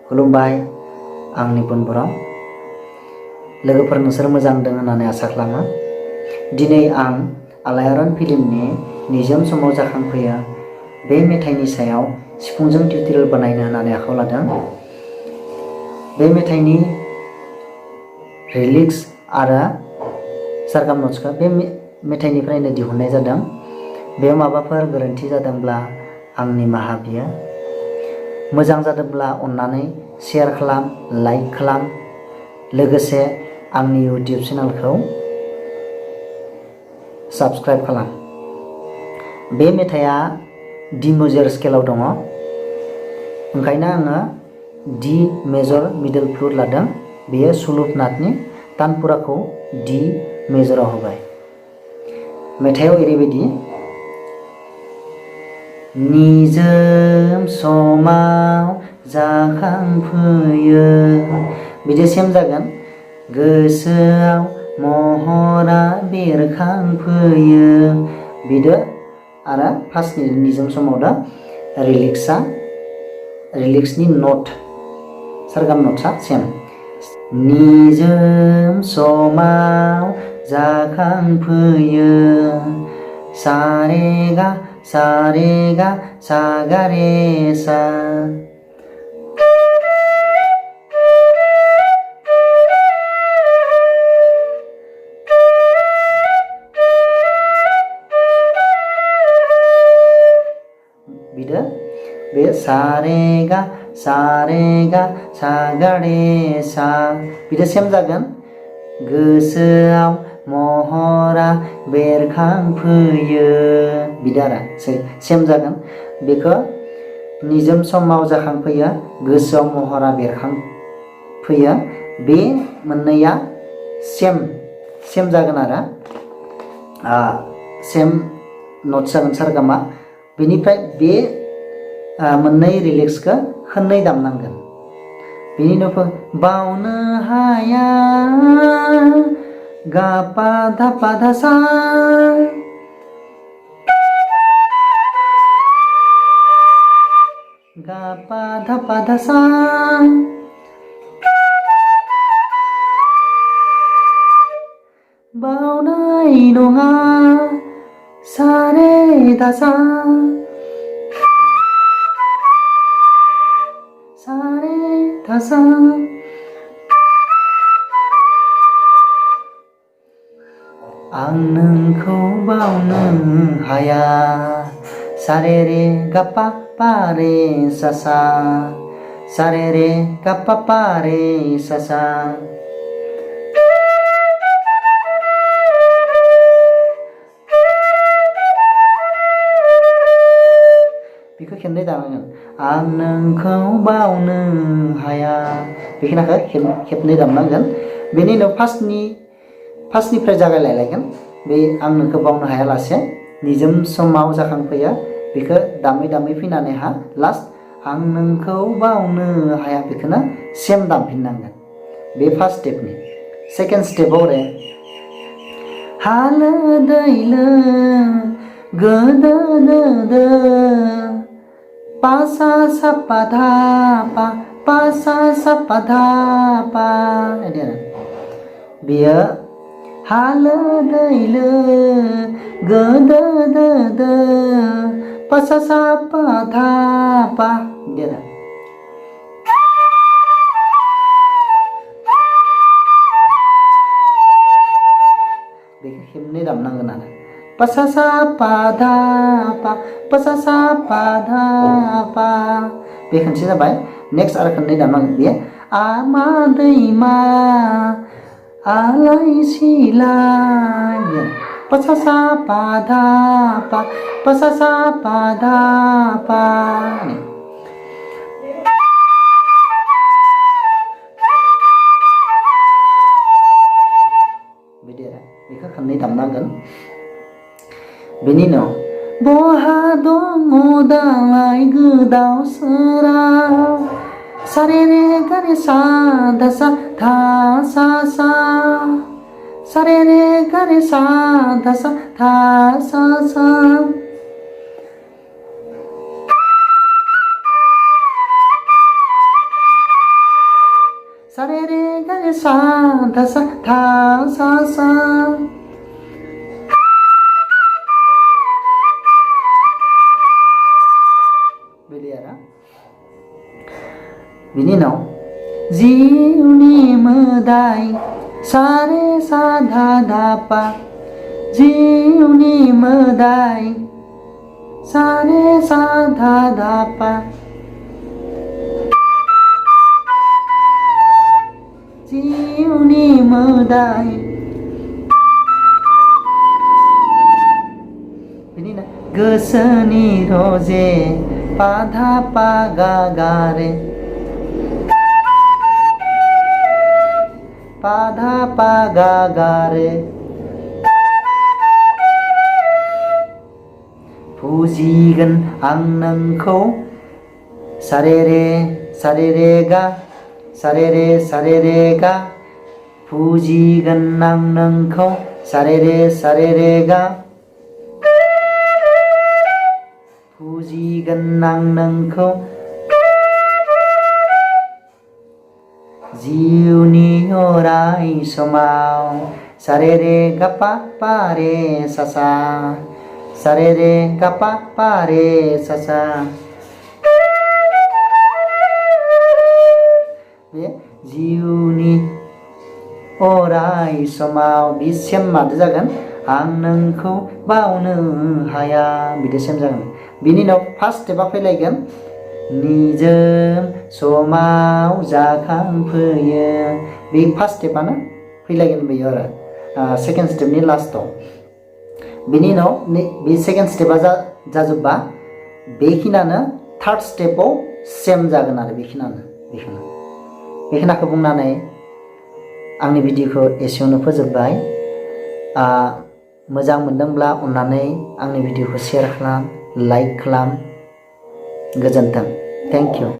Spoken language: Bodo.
खुलुमबाय आंनि बुनबुराव लोगोफोर नोंसोर मोजां दं होननानै आसा खालामो। दिनै आं आलायारन फिल्मनि निजोम समाव जाखांफैयो बे मेथाइनि सायाव सिफुंजों टिउटरियेल बानायनो होननानै आखायाव लादों। बे मेथाइनि लिरिक्स आरो सारगाम नट्सखौ बे मेथाइनिफ्रायनो दिहुननाय जादों। बेयाव माबाफोर गोरोन्थि जादोंब्ला आं निमाहा बियो। मोजां जादोंब्ला अन्नानै शेयार खालाम, लाइक खालाम, लोगोसे आंनि इउटिउब चेनेलखौ साबस्क्राइब खालाम। बे मेथाइआ डि मेजर स्केलाव दङ, ओंखायनो आङो डि मेजर मिडल फ्लुट लादों। बेयो सुलुक नाथनि तानपुराखौ डि मेजराव होबाय। मेथाइआव ओरैबायदि निजोम समाव जाखांफैयो, बिदि सेम जागोन। गोसोआव महरा बेरखांफैयो, बिदो आरो फार्स्टनि निजोम समाव दा रिलिक्सनि नट सारगाम नट्सआ सेम। निजोम समाव जाखांफैयो सारेगा सारेगा सागारे सा। बिदो बे सारेगा सारेगा सागारे सा बिदो सेम जागोन। गोसोआव महरा बेरखांफैयो बिदि आरो सेम जागोन। बेखौ निजोम समाव जाखांफैयो, गोसोआव महरा बेरखांफैयो, बे मोननैया सेम जागोन आरो सेम नट जागोन सारगामा। बेनिफ्राय बे मोननै रिलिक्सखौ खननै दामनांगोन। बेनि उनाव बावनो हाया गा पा धा पा धा सा, गा पा धा पा धा सा, बावनाय नङा सारे धा सा, सारे धा सा। आं नोंखौ बावनो हाया सारे रे गा पा पा रे सा सा, सारे रे गा पा पा रे सा सा। बेखौ खेबनै दामनांगोन। आं नोंखौ बावनो हाया बेखिनिखौ खेबनै दामनांगोन। बेनि उनाव फार्स्टनिफ्राय जागायलायलायगोन। बे आं नोंखौ बावनो हायालासे निजोम समाव जाखांफैयो, बेखौ दामै दामै फैनानैहा लास्ट आं नोंखौ बावनो हाया बेखौनो सेम दामफिननांगोन। बे फार्स्ट स्टेपनि। सेकेन्ड स्टेपाव रे हालो दैलो गोदो दो पा सा सा पा धा पा, पा सा सा पा धा पा, बिदि आरो बेयो हालो दैलो गोदो दो पा सा सा पा धा पा, बिदि आरो बेखौ खेबनै दामनांगोन आरो पा सा सा पा धा पा, पा सा सा पा धा पा। बे खनसे जाबाय। नेक्स्ट आरो खननै दामनांगोन। बेयो आमा दैमा आलाय सिलाय पा सा सा पा धा पा, पा सा सा पा धा पा। बिदि आरो बेखौ खननै दामनांगोन। बेनि उनाव बहा दङ दालाय गोदाव सोराव सारे रे गा रे सा धा सा धा सा सा, सारे रे गा रे सा धा सा धा सा सा। सा रे रे गा रे सा धा सा सा बिदि आरो बिनि उनाव जिउनि मोदाय सा रे सा धा धा पा जिउनि मोदाय सा रे सा धा धा पा जिउनि मोदाय बिनि उनाव गोसोनि रजे पा धा पा गा गा रे पा धा पा गा गा रे फुजिगोन आं नोंखौ सा रे रे गा सा रे रे गा फुजिगोन आं नोंखौ सा रे रे गा फुजिगोन आं नोंखौ जिउनि अराय समाव सा रे गा पा रे सा सा रे गा पा रे सा बे जिउनि अराय समाव बि सेम मादो जागोन आं नोंखौ बावनो हाया बिदि सेम जागोन बिनि उनाव फार्स्ट स्टेपा फैलायगोन निजोम समाव जाखांफैयो बे फार्स्ट स्टेपानो फैलायगोन बेयो आरो सेकेन्ड स्टेपनि लास्टआव बिनि उनाव बे सेकेन्ड स्टेपा जाजोबबा बेखिनियानो थार्ड स्टेपाव सेम जागोन आरो बेखिनिखौ बुंनानै आंनि भिडिअखौ एसेयावनो फोजोबबाय मोजां मोनदोंब्ला अन्नानै आंनि भिडिअखौ शेयार खालाम लाइक खालाम गोजोन्थों थेंक इउ